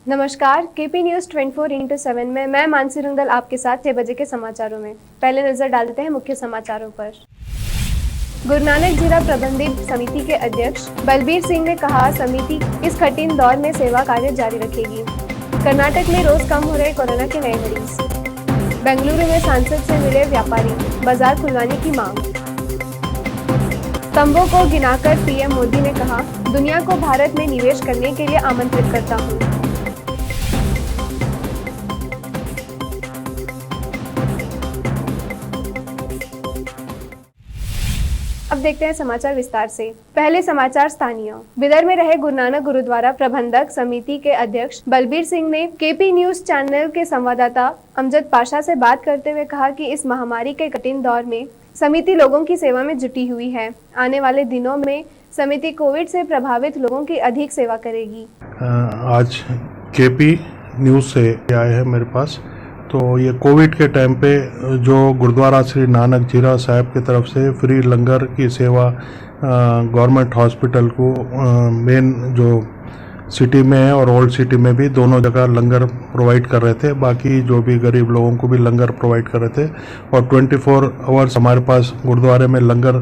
नमस्कार, KP news 24/7 में मैं मानसी रंगदल आपके साथ 6 बजे के समाचारों में। पहले नजर डालते हैं मुख्य समाचारों पर। गुरु नानक जीरा प्रबंधित समिति के अध्यक्ष बलबीर सिंह ने कहा, समिति इस कठिन दौर में सेवा कार्य जारी रखेगी। कर्नाटक में रोज कम हो रहे कोरोना के नए मरीज। बेंगलुरु में सांसद से मिले व्यापारी, बाजार खुलवाने की मांग। स्तंभों को गिनाकर पीएम मोदी ने कहा, दुनिया को भारत में निवेश करने के लिए आमंत्रित करता हूँ। अब देखते हैं समाचार विस्तार से। पहले समाचार स्थानीय। बिदर में रहे गुरु नानक गुरुद्वारा प्रबंधक समिति के अध्यक्ष बलबीर सिंह ने केपी न्यूज चैनल के संवाददाता अमजद पाशा से बात करते हुए कहा कि इस महामारी के कठिन दौर में समिति लोगों की सेवा में जुटी हुई है। आने वाले दिनों में समिति कोविड से प्रभावित लोगों की अधिक सेवा करेगी। आज केपी न्यूज से आए हैं मेरे पास, तो ये कोविड के टाइम पे जो गुरुद्वारा श्री नानक जीरा साहब की तरफ से फ्री लंगर की सेवा गवर्नमेंट हॉस्पिटल को मेन जो सिटी में है और ओल्ड सिटी में भी दोनों जगह लंगर प्रोवाइड कर रहे थे। बाकी जो भी गरीब लोगों को भी लंगर प्रोवाइड कर रहे थे और 24 आवर्स हमारे पास गुरुद्वारे में लंगर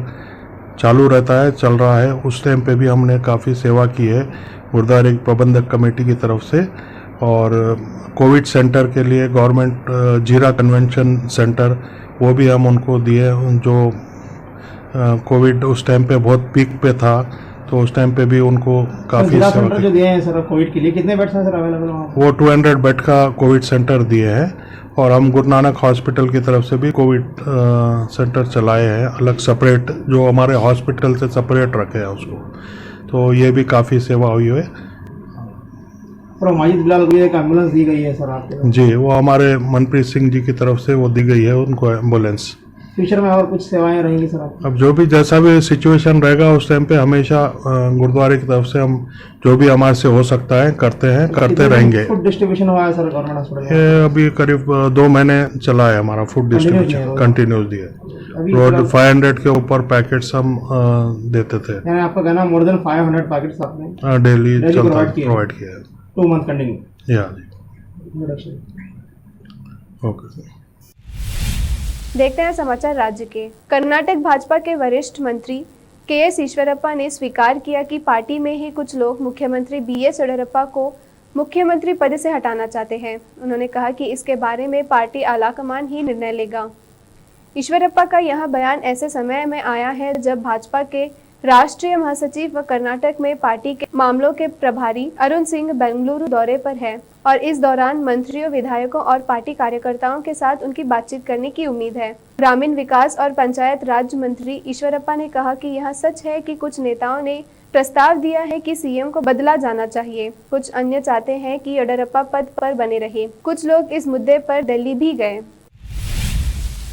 चालू रहता है, चल रहा है। उस टाइम पे भी हमने काफ़ी सेवा की है गुरुद्वारे प्रबंधक कमेटी की तरफ से। और कोविड सेंटर के लिए गवर्नमेंट जीरा कन्वेंशन सेंटर वो भी हम उनको दिए, जो कोविड उस टाइम पे बहुत पीक पे था, तो उस टाइम पे भी उनको काफ़ी जीरा सेंटर जो दिए हैं सर कोविड के लिए, कितने बेड्स हैं सर अवेलेबल वहाँ? वो 200 बेड का कोविड सेंटर दिए हैं। और हम गुरु नानक हॉस्पिटल की तरफ से भी कोविड सेंटर चलाए हैं, अलग सेपरेट, जो हमारे हॉस्पिटल से सेपरेट रखे हैं उसको। तो ये भी काफ़ी सेवा हुई है। माजिद बिलाल को एक एम्बुलेंस दी गई है सर आपको? जी, वो हमारे मनप्रीत सिंह जी की तरफ से वो दी गई है उनको एम्बुलेंस। फ्यूचर में और कुछ सेवाएं रहेंगी सर आपको? अब जो भी जैसा भी सिचुएशन रहेगा उस टाइम पे हमेशा गुरुद्वारे की तरफ से हम जो भी हमारे से हो सकता है करते रहेंगे। फूड डिस्ट्रीब्यूशन हुआ है सर गवर्नमेंट हॉस्पिटल? ये अभी करीब 2 महीने चला है हमारा फूड डिस्ट्रीब्यूशन, कंटिन्यूस दिए। रोज 500 के ऊपर पैकेट्स हम देते थे। यानी आपका कहना मोर देन 500 पैकेट्स आपने डेली प्रोवाइड किया है 2 मंथ कंटिन्यू? या ओके। देखते हैं समाचार राज्य के। कर्नाटक भाजपा के वरिष्ठ मंत्री के.एस. ईश्वरप्पा ने स्वीकार किया कि पार्टी में ही कुछ लोग मुख्यमंत्री बी.एस. येडियुरप्पा को मुख्यमंत्री पद से हटाना चाहते हैं। उन्होंने कहा कि इसके बारे में पार्टी आलाकमान ही निर्णय लेगा। ईश्वरप्पा का यह बयान ऐसे समय में आया है जब भाजपा के राष्ट्रीय महासचिव व कर्नाटक में पार्टी के मामलों के प्रभारी अरुण सिंह बेंगलुरु दौरे पर है और इस दौरान मंत्रियों, विधायकों और पार्टी कार्यकर्ताओं के साथ उनकी बातचीत करने की उम्मीद है। ग्रामीण विकास और पंचायत राज मंत्री ईश्वरप्पा ने कहा कि यह सच है कि कुछ नेताओं ने प्रस्ताव दिया है कि सीएम को बदला जाना चाहिए। कुछ अन्य चाहते हैं कि येडियुरप्पा पद पर बने रहे। कुछ लोग इस मुद्दे पर दिल्ली भी गए।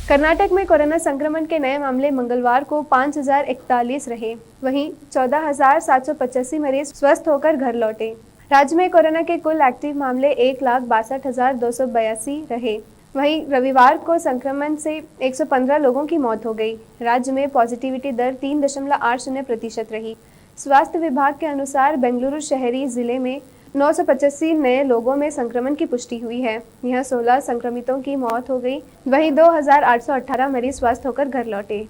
कर्नाटक में कोरोना संक्रमण के नए मामले मंगलवार को 5041 रहे। वहीं 14,785 मरीज स्वस्थ होकर घर लौटे। राज्य में कोरोना के कुल एक्टिव मामले 1,62,282 रहे। वहीं रविवार को संक्रमण से 115 लोगों की मौत हो गई। राज्य में पॉजिटिविटी दर 3.80% रही। स्वास्थ्य विभाग के अनुसार बेंगलुरु शहरी जिले में 985 नए लोगों में संक्रमण की पुष्टि हुई है। यह 16 संक्रमितों की मौत हो गई। वहीं 2,818 मरीज स्वस्थ होकर घर लौटे।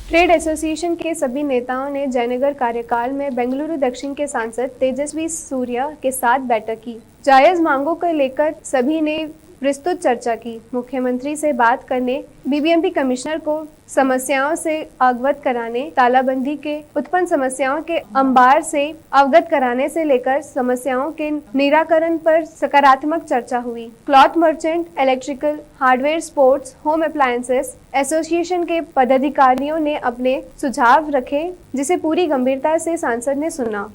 ट्रेड एसोसिएशन के सभी नेताओं ने जयनगर कार्यकाल में बेंगलुरु दक्षिण के सांसद तेजस्वी सूर्या के साथ बैठक की। जायज मांगों को लेकर सभी ने विस्तृत चर्चा की। मुख्यमंत्री से बात करने, बीबीएमपी कमिश्नर को समस्याओं से अवगत कराने, तालाबंदी के उत्पन्न समस्याओं के अंबार से अवगत कराने से लेकर समस्याओं के निराकरण पर सकारात्मक चर्चा हुई। Cloth merchant, electrical, hardware, sports, home appliances association के पदाधिकारियों ने अपने सुझाव रखे, जिसे पूरी गंभीरता से सांसद ने सुना।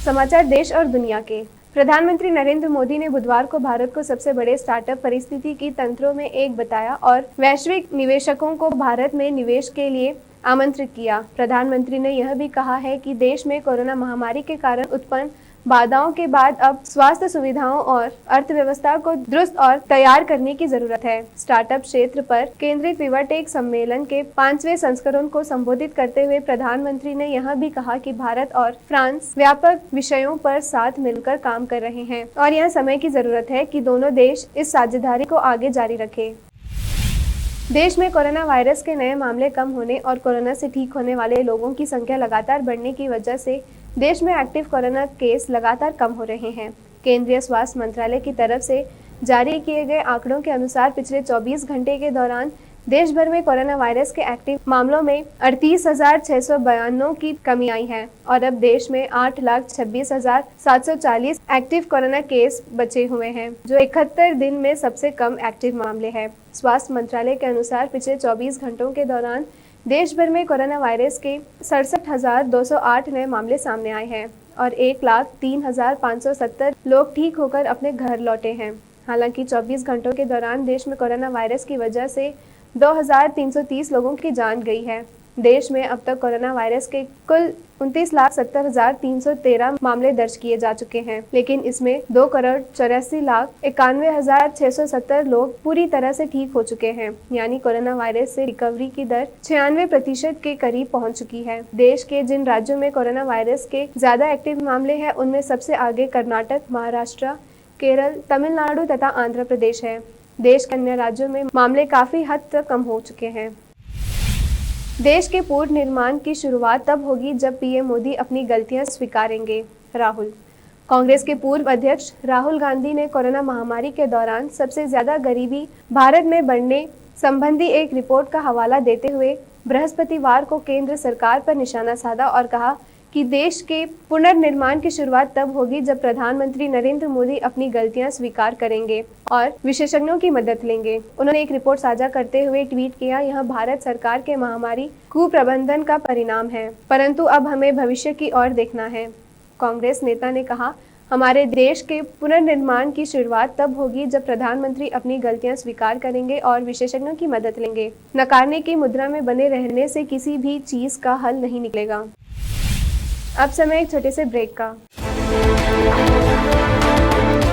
समाचार देश और दुनिया के। प्रधानमंत्री नरेंद्र मोदी ने बुधवार को भारत को सबसे बड़े स्टार्टअप परिस्थितिकी तंत्रों में एक बताया और वैश्विक निवेशकों को भारत में निवेश के लिए आमंत्रित किया। प्रधानमंत्री ने यह भी कहा है कि देश में कोरोना महामारी के कारण उत्पन्न बाधाओं के बाद अब स्वास्थ्य सुविधाओं और अर्थव्यवस्था को दुरुस्त और तैयार करने की जरूरत है। स्टार्टअप क्षेत्र पर केंद्रित विवाटेक सम्मेलन के 5वें संस्करण को संबोधित करते हुए प्रधानमंत्री ने यह भी कहा कि भारत और फ्रांस व्यापक विषयों पर साथ मिलकर काम कर रहे हैं और यह समय की जरूरत है कि दोनों देश इस साझेदारी को आगे जारी रखें। देश में कोरोना वायरस के नए मामले कम होने और कोरोना से ठीक होने वाले लोगों की संख्या लगातार बढ़ने की वजह से देश में एक्टिव कोरोना केस लगातार कम हो रहे हैं। केंद्रीय स्वास्थ्य मंत्रालय की तरफ से जारी किए गए आंकड़ों के अनुसार पिछले 24 घंटे के दौरान देश भर में कोरोना वायरस के एक्टिव मामलों में 38,692 की कमी आई है और अब देश में 8,26,740 एक्टिव कोरोना केस बचे हुए हैं, जो 71 दिन में सबसे कम एक्टिव मामले हैं। स्वास्थ्य मंत्रालय के अनुसार पिछले 24 घंटों के दौरान देश भर में कोरोना वायरस के 67,208 नए मामले सामने आए हैं और 1,03,570 लोग ठीक होकर अपने घर लौटे हैं। हालांकि 24 घंटों के दौरान देश में कोरोना वायरस की वजह से 2,330 लोगों की जान गई है। देश में अब तक कोरोना वायरस के कुल 29,70,313 मामले दर्ज किए जा चुके हैं, लेकिन इसमें 2,84,91,670 लोग पूरी तरह से ठीक हो चुके हैं, यानी कोरोना वायरस से रिकवरी की दर 96% के करीब पहुंच चुकी है। देश के जिन राज्यों में कोरोना वायरस के ज्यादा एक्टिव मामले हैं, उनमें सबसे आगे कर्नाटक, महाराष्ट्र, केरल, तमिलनाडु तथा आंध्र प्रदेश है। देश के अन्य राज्यों में मामले काफी हद तक कम हो चुके हैं। देश के पुनर्निर्माण की शुरुआत तब होगी जब पीएम मोदी अपनी गलतियां स्वीकारेंगे। राहुल। कांग्रेस के पूर्व अध्यक्ष राहुल गांधी ने कोरोना महामारी के दौरान सबसे ज्यादा गरीबी भारत में बढ़ने संबंधी एक रिपोर्ट का हवाला देते हुए बृहस्पतिवार को केंद्र सरकार पर निशाना साधा और कहा कि देश के पुनर्निर्माण की शुरुआत तब होगी जब प्रधानमंत्री नरेंद्र मोदी अपनी गलतियां स्वीकार करेंगे और विशेषज्ञों की मदद लेंगे। उन्होंने एक रिपोर्ट साझा करते हुए ट्वीट किया, यह भारत सरकार के महामारी कुप्रबंधन का परिणाम है, परंतु अब हमें भविष्य की ओर देखना है। कांग्रेस नेता ने कहा, हमारे देश के पुनर्निर्माण की शुरुआत तब होगी जब प्रधानमंत्री अपनी गलतियां स्वीकार करेंगे और विशेषज्ञों की मदद लेंगे। नकारने की मुद्रा में बने रहने से किसी भी चीज का हल नहीं निकलेगा। अब समय एक छोटे से ब्रेक का।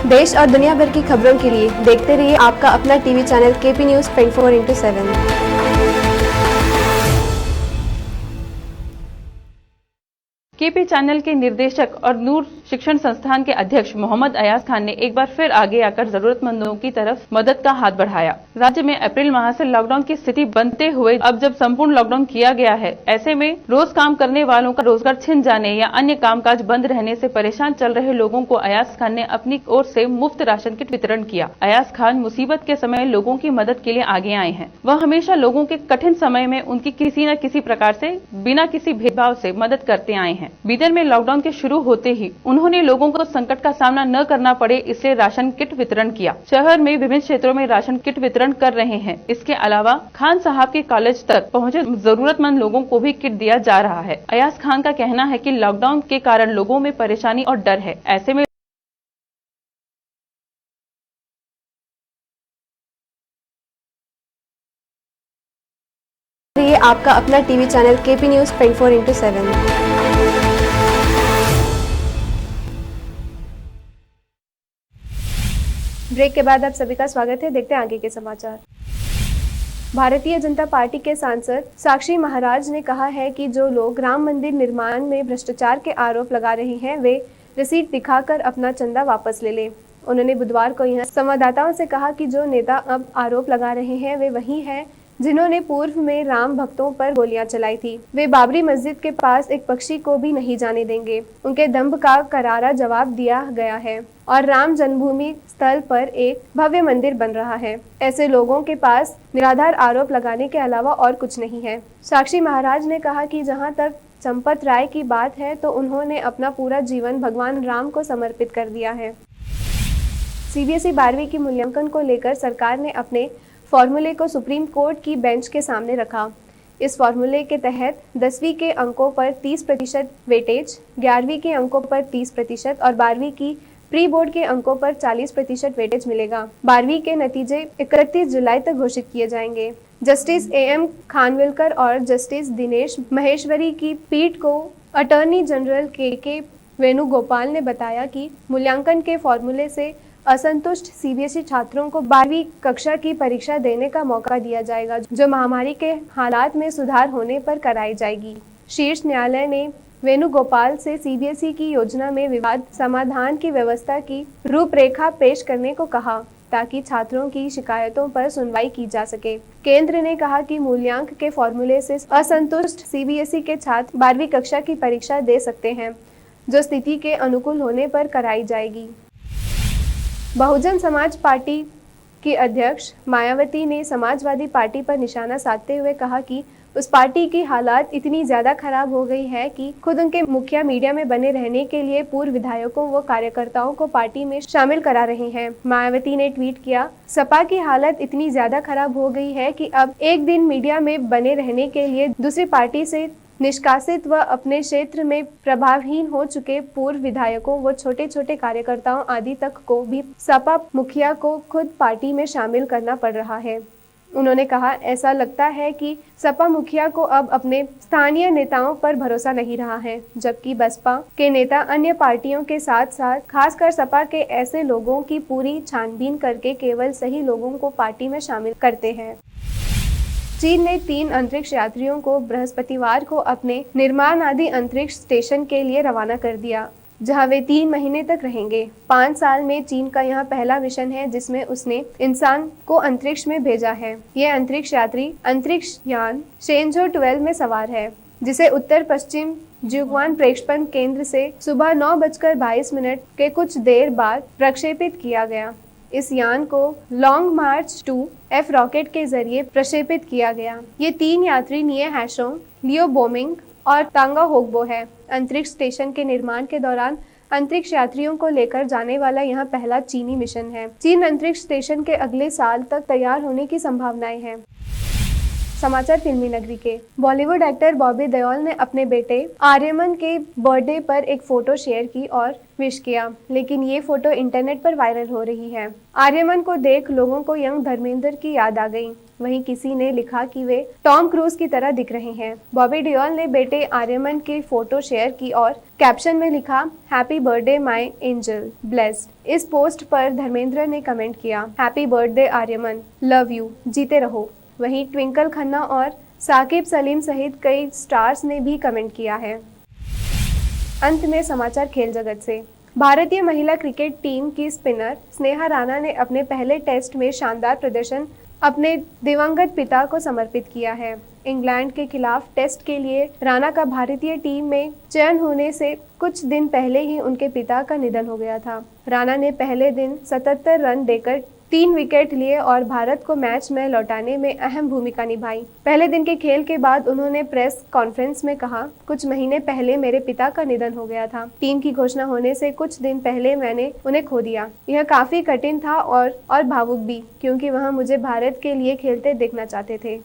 देश और दुनिया भर की खबरों के लिए देखते रहिए आपका अपना TV channel KP news 24/7। KP channel के निर्देशक और नूर शिक्षण संस्थान के अध्यक्ष मोहम्मद अयाज खान ने एक बार फिर आगे आकर जरूरतमंदों की तरफ मदद का हाथ बढ़ाया। राज्य में अप्रैल माह से लॉकडाउन की स्थिति बनते हुए अब जब संपूर्ण लॉकडाउन किया गया है, ऐसे में रोज काम करने वालों का रोजगार छिन जाने या अन्य कामकाज बंद रहने से परेशान चल रहे लोगों को अयाज खान ने अपनी ओर से मुफ्त राशन किट वितरण किया। अयाज खान मुसीबत के समय लोगों की मदद के लिए आगे आए हैं। वह हमेशा लोगों के कठिन समय में उनकी किसी न किसी प्रकार से बिना किसी भेदभाव से मदद करते आए हैं। बीदर में लॉकडाउन के शुरू होते ही उन्होंने लोगों को संकट का सामना न करना पड़े, इसलिए राशन किट वितरण किया। शहर में विभिन्न क्षेत्रों में राशन किट वितरण कर रहे हैं। इसके अलावा खान साहब के कॉलेज तक पहुंचे जरूरतमंद लोगों को भी किट दिया जा रहा है। अयाज खान का कहना है कि लॉकडाउन के कारण लोगों में परेशानी और डर है, ऐसे में आपका अपना TV channel KP news 24/7। Break के बाद आप सभी का स्वागत है। देखते हैं आगे के समाचार। भारतीय जनता पार्टी के सांसद साक्षी महाराज ने कहा है कि जो लोग राम मंदिर निर्माण में भ्रष्टाचार के आरोप लगा रहे हैं, वे रसीद दिखाकर अपना चंदा वापस ले लें। उन्होंने बुधवार को यहां संवाददाताओं से कहा कि जो नेता अब आरोप लगा रहे हैं, वे वही हैं जिन्होंने पूर्व में राम भक्तों पर गोलियां चलाई थी। वे बाबरी मस्जिद के पास एक पक्षी को भी नहीं जाने देंगे। उनके दंभ का करारा जवाब दिया गया है और राम जन्मभूमि स्थल पर एक भव्य मंदिर बन रहा है। ऐसे लोगों के पास निराधार आरोप लगाने के अलावा और कुछ नहीं है। साक्षी महाराज ने कहा कि जहां तक चंपत राय की बात है, तो उन्होंने अपना पूरा जीवन भगवान राम को समर्पित कर दिया है। सीबीएसई 12वीं की मूल्यांकन को लेकर सरकार ने अपने फॉर्मूले को सुप्रीम कोर्ट की बेंच के सामने रखा। इस फॉर्मूले के तहत 10वीं के अंकों पर 30% वेटेज, 11वीं के अंकों पर 30% और 12वीं की प्री बोर्ड के अंकों पर 40% वेटेज मिलेगा। 12वीं के नतीजे 31 जुलाई तक घोषित किए जाएंगे। जस्टिस AM खानविलकर और जस्टिस दिनेश महेश्वरी की पीठ को अटॉर्नी जनरल के वेणुगोपाल ने बताया कि मूल्यांकन के फॉर्मूले से असंतुष्ट सीबीएसई छात्रों को 12वीं कक्षा की परीक्षा देने का मौका दिया जाएगा, जो महामारी के हालात में सुधार होने पर कराई जाएगी। शीर्ष न्यायालय ने वेणुगोपाल से सीबीएसई की योजना में विवाद समाधान की व्यवस्था की रूपरेखा पेश करने को कहा, ताकि छात्रों की शिकायतों पर सुनवाई की जा सके। केंद्र ने कहा कि मूल्यांकन के फॉर्मूले से असंतुष्ट सीबीएसई के छात्र 12वीं कक्षा की परीक्षा दे सकते हैं, जो स्थिति के अनुकूल होने पर कराई जाएगी। बहुजन समाज पार्टी की अध्यक्ष मायावती ने समाजवादी पार्टी पर निशाना साधते हुए कहा कि उस पार्टी की हालात इतनी ज्यादा खराब हो गई है कि खुद उनके मुखिया मीडिया में बने रहने के लिए पूर्व विधायकों व कार्यकर्ताओं को पार्टी में शामिल करा रहे हैं। मायावती ने ट्वीट किया, सपा की हालत इतनी ज्यादा खराब हो गई है कि अब एक दिन मीडिया में बने रहने के लिए दूसरी पार्टी से निष्कासित व अपने क्षेत्र में प्रभावहीन हो चुके पूर्व विधायकों व छोटे छोटे कार्यकर्ताओं आदि तक को भी सपा मुखिया को खुद पार्टी में शामिल करना पड़ रहा है। उन्होंने कहा, ऐसा लगता है कि सपा मुखिया को अब अपने स्थानीय नेताओं पर भरोसा नहीं रहा है, जबकि बसपा के नेता अन्य पार्टियों के साथ साथ खासकर सपा के ऐसे लोगों की पूरी छानबीन करके केवल सही लोगों को पार्टी में शामिल करते हैं। चीन ने 3 अंतरिक्ष यात्रियों को बृहस्पतिवार को अपने निर्माणाधीन अंतरिक्ष स्टेशन के लिए रवाना कर दिया, जहां वे 3 महीने तक रहेंगे। 5 साल में चीन का यह पहला मिशन है जिसमें उसने इंसान को अंतरिक्ष में भेजा है। ये अंतरिक्ष यात्री अंतरिक्ष यान शेंझो 12 में सवार है, जिसे उत्तर पश्चिम जिगुआन प्रक्षेपण केंद्र से सुबह 9:22 के कुछ देर बाद प्रक्षेपित किया गया। इस यान को लॉन्ग मार्च 2 F रॉकेट के जरिए प्रक्षेपित किया गया। ये 3 यात्री निये हैशोंग, लियो बोमिंग और तांगा होगबो है। अंतरिक्ष स्टेशन के निर्माण के दौरान अंतरिक्ष यात्रियों को लेकर जाने वाला यह पहला चीनी मिशन है। चीन अंतरिक्ष स्टेशन के अगले साल तक तैयार होने की संभावनाएं हैं। समाचार फिल्मी नगरी के बॉलीवुड एक्टर बॉबी देओल ने अपने बेटे आर्यमन के बर्थडे पर एक फोटो शेयर की और विश किया, लेकिन ये फोटो इंटरनेट पर वायरल हो रही है। आर्यमन को देख लोगों को यंग धर्मेंद्र की याद आ गई। वहीं किसी ने लिखा कि वे टॉम क्रूज की तरह दिख रहे हैं। बॉबी देओल ने बेटे आर्यमन की फोटो शेयर की और कैप्शन में लिखा, happy birthday my angel, blessed. इस पोस्ट पर धर्मेंद्र ने कमेंट किया, happy birthday Aryaman, love you, जीते रहो। वहीं ट्विंकल खन्ना और साकिब सलीम सहित कई स्टार्स ने भी कमेंट किया है। अंत में समाचार खेल जगत से। भारतीय महिला क्रिकेट टीम की स्पिनर स्नेहा राणा ने अपने पहले टेस्ट में शानदार प्रदर्शन अपने दिवंगत पिता को समर्पित किया है। इंग्लैंड के खिलाफ टेस्ट के लिए राणा का भारतीय टीम में चयन होने से कुछ दिन पहले ही उनके पिता का निधन हो गया था। राणा ने पहले दिन 77 रन देकर 3 विकेट लिए और भारत को मैच में लौटाने में अहम भूमिका निभाई। पहले दिन के खेल के बाद उन्होंने प्रेस कॉन्फ्रेंस में कहा, कुछ महीने पहले मेरे पिता का निधन हो गया था। टीम की घोषणा होने से कुछ दिन पहले मैंने उन्हें खो दिया। यह काफी कठिन था और भावुक भी, क्योंकि वह मुझे भारत के लिए खेलते देखना चाहते थे।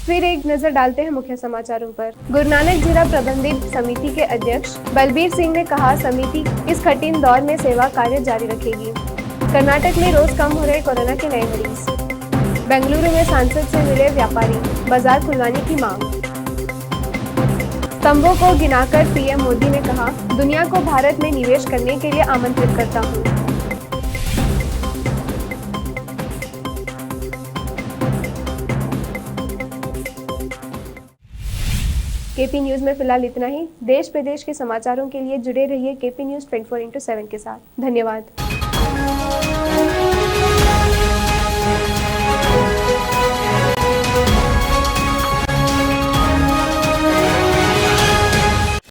फिर एक नजर डालते हैं मुख्य समाचारों पर। गुरु नानक जीरा प्रबंधित समिति के अध्यक्ष बलबीर सिंह ने कहा, समिति इस कठिन दौर में सेवा कार्य जारी रखेगी। कर्नाटक में रोज कम हो रहे कोरोना के नए मरीज। बेंगलुरु में सांसद से मिले व्यापारी, बाजार खुलवाने की मांग। स्तंभों को गिनाकर पीएम मोदी ने कहा, दुनिया को भारत में निवेश करने के लिए आमंत्रित करता हूं। केपी न्यूज में फिलहाल इतना ही। देश प्रदेश के समाचारों के लिए जुड़े रहिए केपी न्यूज 24/7 के साथ। धन्यवाद।